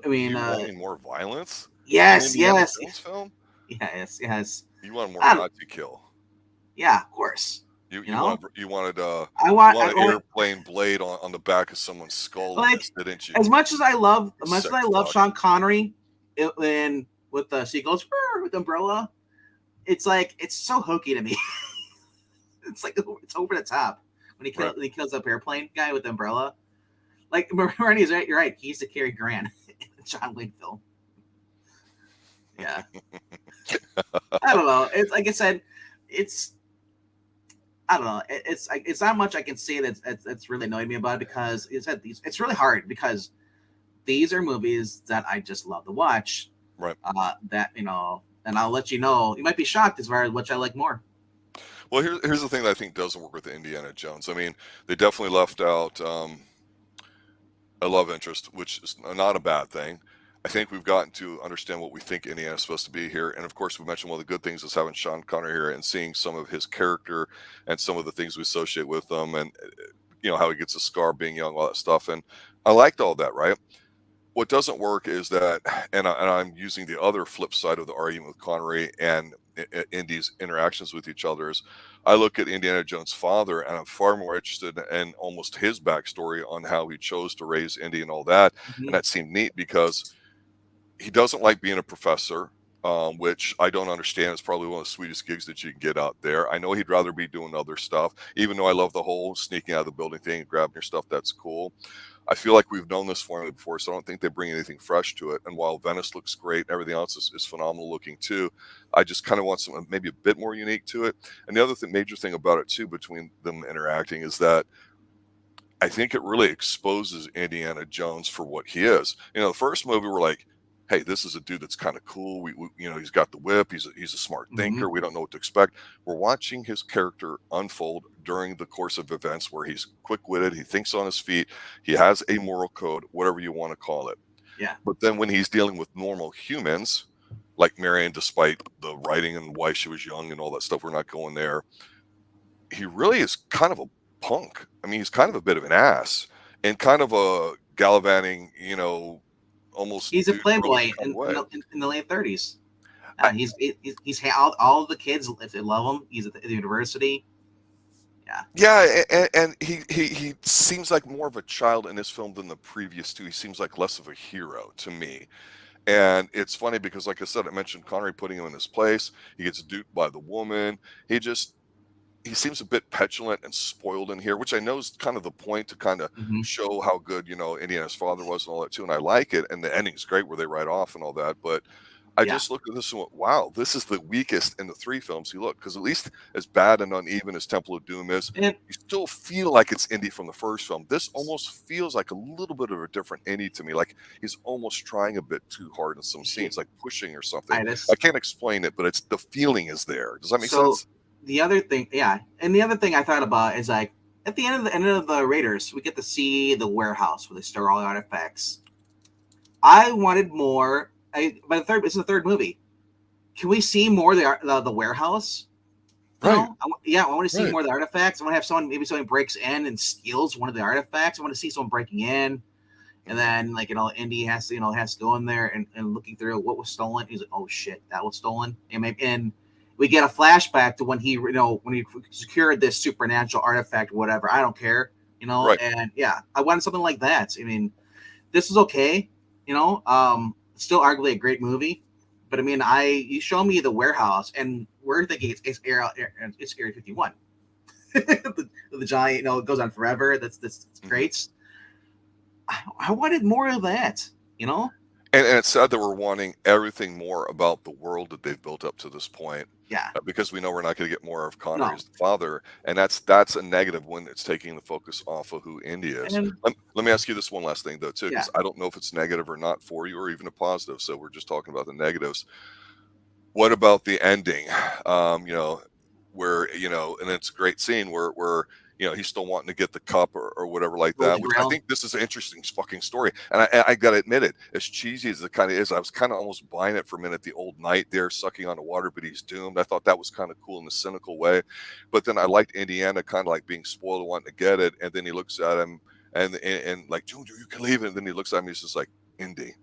mean, you wanting more violence? Yes. Film? Yes. You want more Nazi kill? Yeah, of course. You wanted an airplane blade on the back of someone's skull, didn't you? As much as I love Sean Connery, with the seagulls with the umbrella, it's like it's so hokey to me. It's like it's over the top when he kills that airplane guy with the umbrella. Like Randy's right. You're right. He used to carry Grant in the John Wayne film. Yeah. I don't know. It's like I said. I don't know. It's not much I can say that's really annoyed me about it because it's really hard because these are movies that I just love to watch. Right. And I'll let you know. You might be shocked as far as which I like more. Well, here's the thing that I think doesn't work with Indiana Jones. I mean, they definitely left out a love interest, which is not a bad thing. I think we've gotten to understand what we think Indiana's supposed to be here. And of course, we mentioned one of the good things is having Sean Connery here and seeing some of his character and some of the things we associate with him and, how he gets a scar being young, all that stuff. And I liked all that, right? What doesn't work is that, and I'm using the other flip side of the argument with Connery and Indy's interactions with each other is I look at Indiana Jones' father and I'm far more interested in almost his backstory on how he chose to raise Indy and all that. Mm-hmm. And that seemed neat because he doesn't like being a professor, which I don't understand. It's probably one of the sweetest gigs that you can get out there. I know he'd rather be doing other stuff, even though I love the whole sneaking out of the building thing and grabbing your stuff. That's cool. I feel like we've known this formula before, so I don't think they bring anything fresh to it. And while Venice looks great, everything else is phenomenal looking too. I just kind of want something maybe a bit more unique to it. And the other major thing about it too, between them interacting, is that I think it really exposes Indiana Jones for what he is. The first movie we're like, hey, this is a dude that's kind of cool. We he's got the whip. He's a smart thinker. Mm-hmm. We don't know what to expect. We're watching his character unfold during the course of events where he's quick-witted. He thinks on his feet. He has a moral code, whatever you want to call it. Yeah. But then when he's dealing with normal humans, like Marion, despite the writing and why she was young and all that stuff, we're not going there. He really is kind of a punk. I mean, he's kind of a bit of an ass and kind of a gallivanting, almost he's a playboy in the late 30s. He's all the kids if they love him. He's at the university. And he seems like more of a child in this film than the previous two. He seems like less of a hero to me. And it's funny because, like I said, I mentioned Connery putting him in his place. He gets duped by the woman. He seems a bit petulant and spoiled in here, which I know is kind of the point to kind of show how good, Indiana's father was and all that too. And I like it. And the ending's great where they ride off and all that. But I just looked at this and went, wow, this is the weakest in the three films you look. Because at least as bad and uneven as Temple of Doom is, you still feel like it's Indy from the first film. This almost feels like a little bit of a different Indy to me. Like he's almost trying a bit too hard in some scenes, like pushing or something. I can't explain it, but it's the feeling is there. Does that make sense? The other thing, and the other thing I thought about is like at the end of the Raiders, we get to see the warehouse where they store all the artifacts. I wanted more. This is the third movie. Can we see more of the warehouse? Right. I want to see more of the artifacts. I want to have someone breaks in and steals one of the artifacts. I want to see someone breaking in, and then Indy has to go in there and looking through what was stolen. He's like, oh shit, that was stolen, and we get a flashback to when he, when he secured this supernatural artifact, or whatever. I don't care, Right. And yeah, I wanted something like that. I mean, this is okay, still arguably a great movie, but I mean, you show me the warehouse, and we're thinking it's Area 51. the giant, it goes on forever. That's great. I wanted more of that, And it's sad that we're wanting everything more about the world that they've built up to this point. Yeah. Because we know we're not going to get more of Connery as the father, and that's a negative when it's taking the focus off of who Indy is. Let me ask you this one last thing though too, because I don't know if it's negative or not for you, or even a positive. So we're just talking about the negatives. What about the ending? Where and it's a great scene where he's still wanting to get the cup or whatever like that. Which I think this is an interesting fucking story, and I gotta admit it, as cheesy as it kind of is, I was kind of almost buying it for a minute. The old knight there sucking on the water, but he's doomed. I thought that was kind of cool in a cynical way, but then I liked Indiana kind of like being spoiled, wanting to get it, and then he looks at him and like, Junior, you can leave it, and then he looks at me, he's just like, Indy.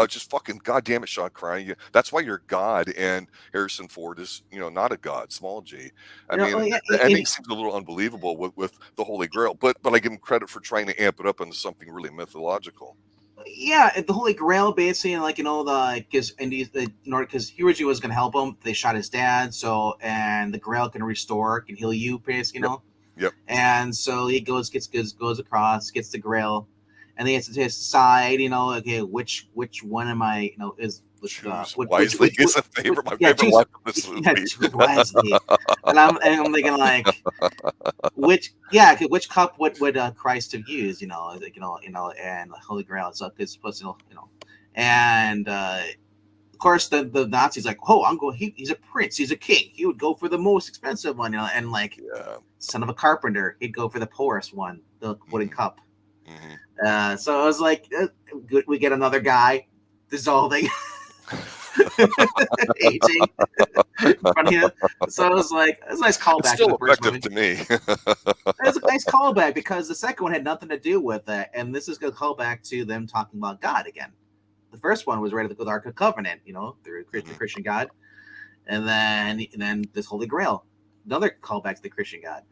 Just fucking goddamn it, Sean Connery. That's why you're God, and Harrison Ford is, not a god, small G. I mean, the ending seems a little unbelievable with the Holy Grail, but I give him credit for trying to amp it up into something really mythological. Yeah, the Holy Grail, basically, because he originally was going to help him. They shot his dad, and the Grail can restore, can heal you, basically, Yep. And so he goes across, gets the Grail. And they have to decide, okay, which one am I, is wisely is a favorite. My favorite line from this movie. Yeah, choose wisely. and I'm thinking like, which cup would Christ have used, and Holy Grail. So it's supposed to, and of course the Nazis like, oh, he's a prince, he's a king, he would go for the most expensive one, and like, son of a carpenter, he'd go for the poorest one, the wooden cup. Mm-hmm. So I was like, good, we get another guy dissolving, aging in front of him. So I was like, it's a nice callback. It's still to the first effective movie. To me. It's a nice callback because the second one had nothing to do with it, and this is going to call back to them talking about God again. The first one was right at the Ark of Covenant, through the Christian God, and then this Holy Grail, another callback to the Christian God.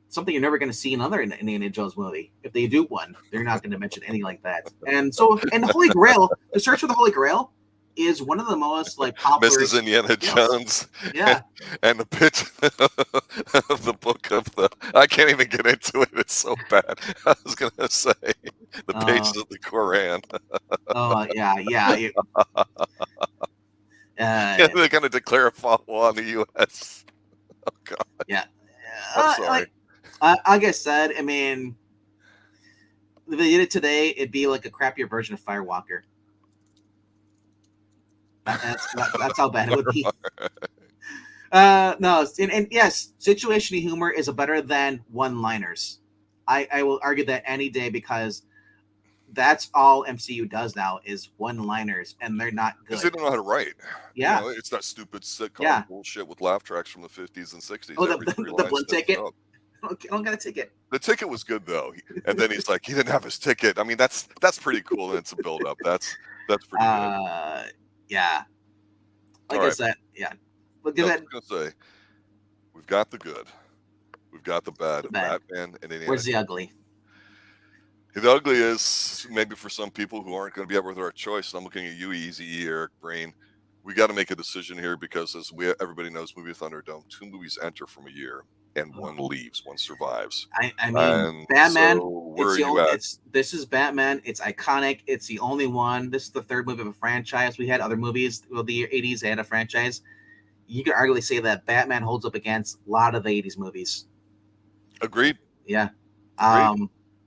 Something you're never going to see in another Indiana Jones movie. If they do one, they're not going to mention anything like that. And the Holy Grail, the search for the Holy Grail, is one of the most popular. Mrs. Indiana Jones. Yeah. And the pitch of the book of the. I can't even get into it. It's so bad. I was going to say the pages of the Quran. Yeah. They're going to declare a fatwa on the U.S. Oh God. Yeah. I'm sorry. Like I said, I mean, if they did it today, it'd be like a crappier version of Firewalker. That's how bad it would be. No, and yes, situational humor is better than one-liners. I will argue that any day, because that's all MCU does now is one-liners, and they're not good. Because they don't know how to write. Yeah. It's that stupid sitcom bullshit with laugh tracks from the 50s and 60s. Oh, the blimp ticket. I don't got a ticket. The ticket was good though, and then he's like, he didn't have his ticket. I mean, that's pretty cool, and it's a build up. That's pretty good. Yeah. Like I said, yeah. Look at that. I was gonna say, we've got the good, we've got the bad. Batman and Indiana. Where's the ugly? The ugly is maybe for some people who aren't going to be able to our choice. And I'm looking at you, Easy Eric Brain. We got to make a decision here because, as everybody knows, Movie Thunderdome, 2 movies enter from a year. And one leaves, one survives. I mean, Batman. So this is Batman. It's iconic. It's the only one. This is the third movie of a franchise. We had other movies. Well, the 80s, they had a franchise. You could arguably say that Batman holds up against a lot of the 80s movies. Agreed. Yeah.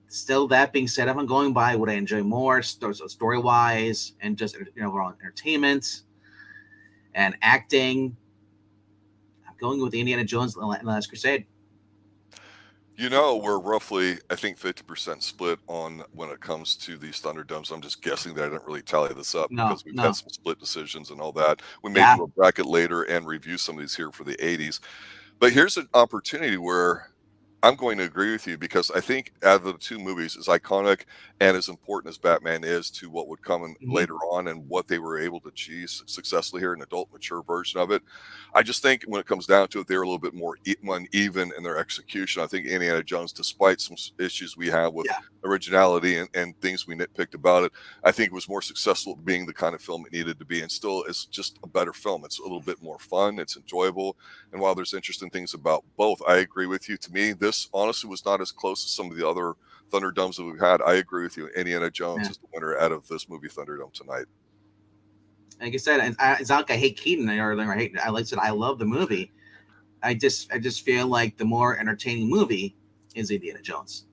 Still, that being said, if I'm going by what I enjoy more, story-wise, and just overall entertainment and acting, going with Indiana Jones and the Last Crusade. We're roughly, I think, 50% split on when it comes to these Thunderdomes. I'm just guessing that I didn't really tally this up because we've had some split decisions and all that. We may do a bracket later and review some of these here for the 80s. But here's an opportunity where I'm going to agree with you because I think out of the two movies, as iconic and as important as Batman is to what would come in Mm-hmm. later on and what they were able to achieve successfully here, an adult, mature version of it, I just think when it comes down to it, they're a little bit more uneven in their execution. I think Indiana Jones, despite some issues we have with Yeah. originality and things we nitpicked about it, I think it was more successful at being the kind of film it needed to be, and still is just a better film. It's a little bit more fun. It's enjoyable. And while there's interesting things about both, I agree with you. To me, this honestly was not as close as some of the other Thunderdomes that we've had. I agree with you. Indiana Jones Yeah. is the winner out of this movie Thunderdome tonight. Like I said, it's not like I hate Keaton or I hate. I like I said, I love the movie. I just feel like the more entertaining movie is Indiana Jones.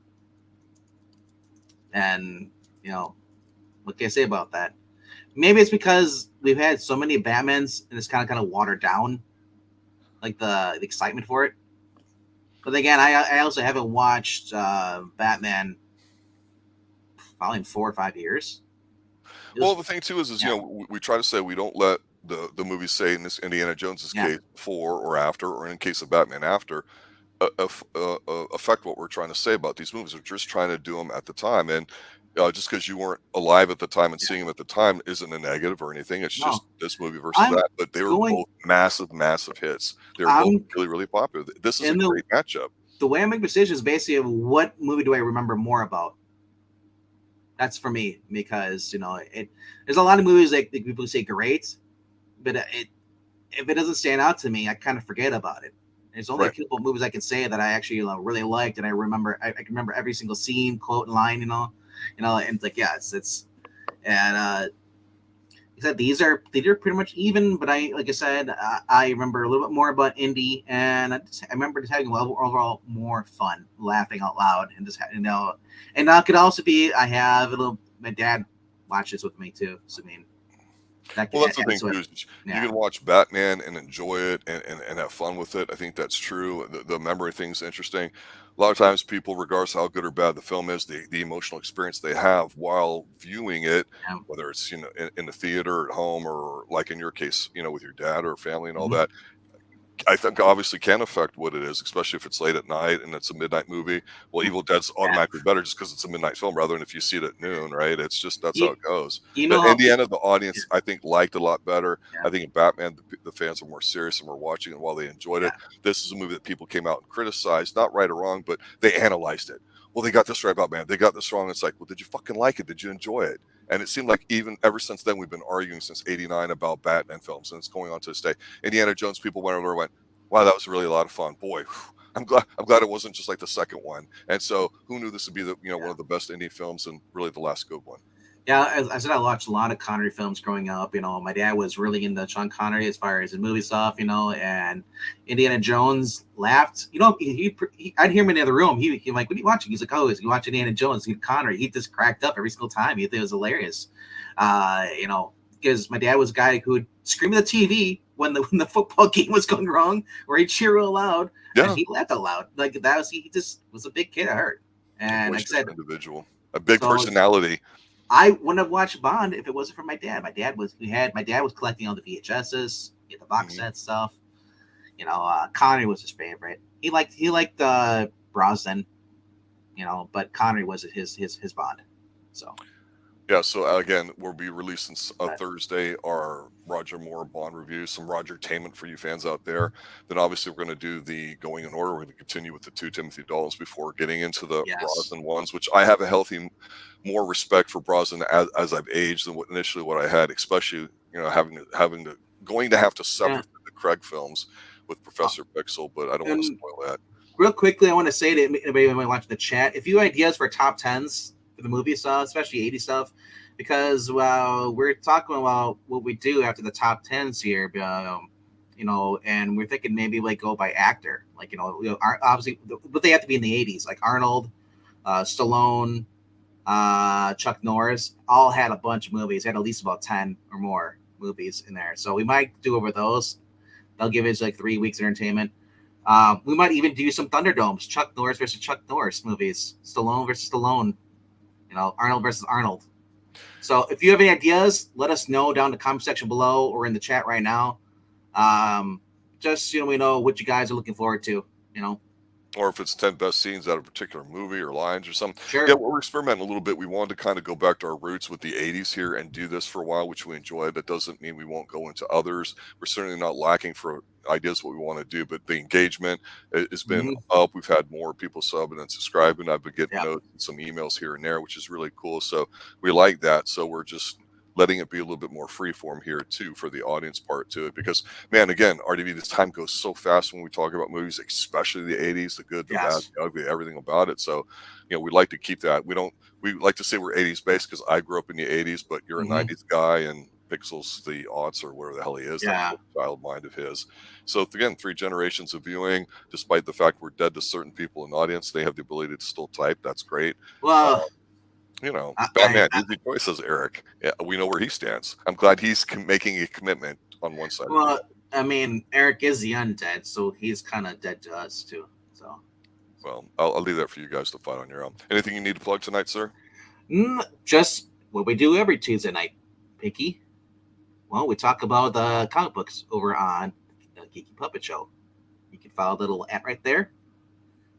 And what can I say about that? Maybe it's because we've had so many Batmans and it's kind of watered down, like the excitement for it. But again, I also haven't watched Batman probably in 4 or 5 years. Well, the thing too is we try to say we don't let the movies say in this Indiana Jones's case before or after, or in case of Batman after, affect what we're trying to say about these movies. We're just trying to do them at the time, and just because you weren't alive at the time and seeing them at the time isn't a negative or anything. It's just this movie versus that. But they were both massive hits. They were both really, really popular. This is a great matchup. The way I make decisions basically of what movie do I remember more about. That's for me because there's a lot of movies that people say great, but if it doesn't stand out to me, I kind of forget about it. There's only a couple of movies I can say that I actually really liked, and I remember. I can remember every single scene, quote, and line. And it's like it's and like I said, these are pretty much even. But I remember a little bit more about Indy, and I remember just having overall more fun, laughing out loud, and just and that could also be my dad watches with me too. So I mean. That's the thing too. You can watch Batman and enjoy it and have fun with it. I think that's true. The memory thing's interesting. A lot of times people, regardless of how good or bad the film is, the emotional experience they have while viewing it, whether it's in the theater, at home, or like in your case, with your dad or family and all that, I think obviously can affect what it is, especially if it's late at night and it's a midnight movie. Well, Evil Dead's automatically better just because it's a midnight film rather than if you see it at noon, right? It's just that's how it goes. But Indiana, the audience, I think, liked a lot better. I think in Batman, the fans were more serious and were watching it while they enjoyed it. This is a movie that people came out and criticized, not right or wrong, but they analyzed it. Well, they got this right about Batman. They got this wrong. It's like, well, did you fucking like it? Did you enjoy it? And it seemed like even ever since then, we've been arguing since '89 about Batman films, and it's going on to this day. Indiana Jones people went over and went, wow, that was really a lot of fun. Boy, I'm glad it wasn't just like the second one. And so who knew this would be one of the best indie films and really the last good one. Yeah, as I said, I watched a lot of Connery films growing up. My dad was really into Sean Connery as far as the movie stuff, and Indiana Jones laughed. I'd hear him in the other room. He like, what are you watching? He's like, oh, he's watching Indiana Jones. Connery. He just cracked up every single time. He thought it was hilarious. Because my dad was a guy who would scream at the TV when the football game was going wrong, or he'd cheer real loud, and he laughed out loud. Like that was he just was a big kid, I heard. And like I said, individual, a big personality. I wouldn't have watched Bond if it wasn't for my dad. My dad was collecting all the VHSs, the box set stuff. Connery was his favorite. He liked Brosnan, but Connery was his Bond. So. Yeah, so again, we'll be releasing Thursday our Roger Moore Bond review, some Roger Tainment for you fans out there. Then obviously we're going to do the going in order. We're going to continue with the two Timothy Daltons before getting into the Brosnan ones, which I have a healthy more respect for Brosnan as I've aged than initially what I had, especially having to have to suffer through the Craig films with Professor Pixel, but I don't want to spoil that. Real quickly, I want to say to anybody who might watch the chat, if you have ideas for top 10s for the movie stuff, especially 80 stuff, because we're talking about what we do after the top 10s here, and we're thinking maybe like go by actor, like obviously, but they have to be in the 80s, like Arnold, Stallone, Chuck Norris, all had a bunch of movies. They had at least about 10 or more movies in there, so we might do over those. They'll give us like 3 weeks entertainment. We might even do some Thunderdomes, Chuck Norris versus Chuck Norris movies, Stallone versus Stallone. Arnold versus Arnold. So if you have any ideas, let us know down in the comment section below or in the chat right now. Just we know what you guys are looking forward to. or if it's 10 best scenes out of a particular movie or lines or something. Sure. Yeah, we're experimenting a little bit. We wanted to kind of go back to our roots with the 80s here and do this for a while, which we enjoy. That doesn't mean we won't go into others. We're certainly not lacking for ideas what we want to do, but the engagement has been up. We've had more people subbing and subscribing. I've been getting notes and some emails here and there, which is really cool. So we like that. So we're just letting it be a little bit more freeform here too for the audience part to it, because man, again, RDV, this time goes so fast when we talk about movies, especially the 80s, the good, the bad, the ugly, everything about it. So we like to keep that. We like to say we're 80s based because I grew up in the 80s, but you're a 90s guy and Pixel's the aughts or whatever the hell he is. That child mind of his. So again, 3 generations of viewing, despite the fact we're dead to certain people in the audience, they have the ability to still type. That's great. Well, Batman, easy choice, says Eric. Yeah, we know where he stands. I'm glad he's making a commitment on one side. Well, I mean, Eric is the undead, so he's kind of dead to us too. So, well, I'll leave that for you guys to fight on your own. Anything you need to plug tonight, sir? Just what we do every Tuesday night, Pinky. Well, we talk about the comic books over on the Geeky Puppet Show. You can follow the little @ right there,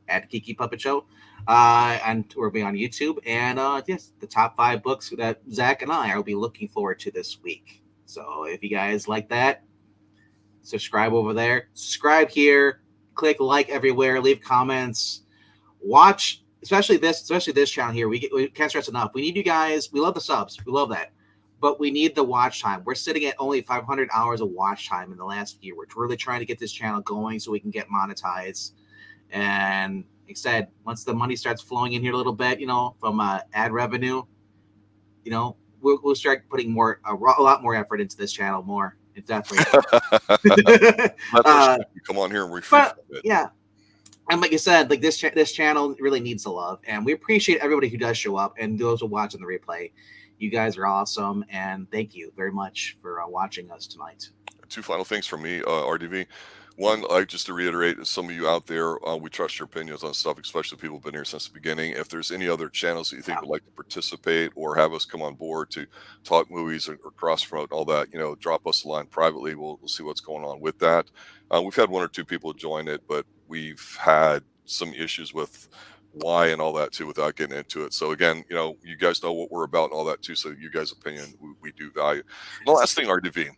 at Geeky Puppet Show. And we'll be on YouTube. And yes, the top 5 books that Zach and I will be looking forward to this week. So if you guys like that, subscribe over there. Subscribe here. Click like everywhere. Leave comments. Watch, especially this channel here. We can't stress enough. We need you guys. We love the subs. We love that. But we need the watch time. We're sitting at only 500 hours of watch time in the last year. We're really trying to get this channel going so we can get monetized. And like I said, once the money starts flowing in here a little bit, from ad revenue, we'll start putting a lot more effort into this channel. More, it definitely. Come on here and refresh it. Yeah, and like you said, like this channel really needs the love, and we appreciate everybody who does show up and those who are watching the replay. You guys are awesome, and thank you very much for watching us tonight. 2 final things from me, RDV. One, just to reiterate, some of you out there, we trust your opinions on stuff, especially people who've been here since the beginning. If there's any other channels that you think would like to participate or have us come on board to talk movies or cross promote and all that, drop us a line privately. We'll see what's going on with that. We've had 1 or 2 people join it, but we've had some issues with why and all that too without getting into it. So again, you guys know what we're about and all that too. So you guys' opinion, we do value. And the last thing, RDV.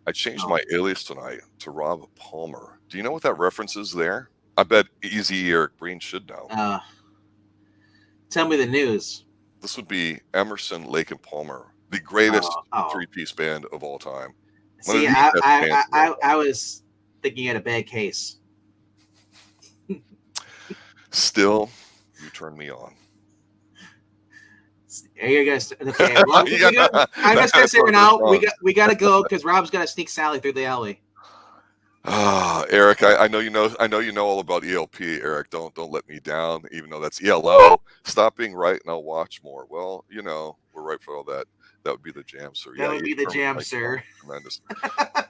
I changed my alias tonight to Rob Palmer. Do you know what that reference is there? I bet Easy Eric Breen should know. Tell me the news. This would be Emerson, Lake and Palmer, the greatest 3-piece band of all time. See, I was thinking you had a bad case. Still, you turn me on. You guys, okay. Well, I'm just gonna say right now, we gotta go because Rob's gonna sneak Sally through the alley. Eric, I know you know all about ELP. Eric, don't let me down, even though that's ELO. Stop being right, and I'll watch more. Well, we're right for all that. That would be the jam, sir. That would be the jam, sir. Tremendous.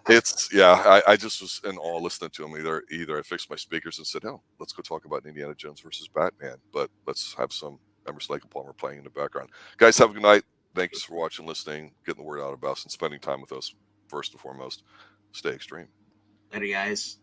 I just was in awe listening to him. Either I fixed my speakers and said, "Oh, let's go talk about Indiana Jones versus Batman," but let's have some Emerson, Lake and Palmer playing in the background. Guys, have a good night. Thanks for watching, listening, getting the word out about us, and spending time with us. First and foremost, stay extreme. Later, guys.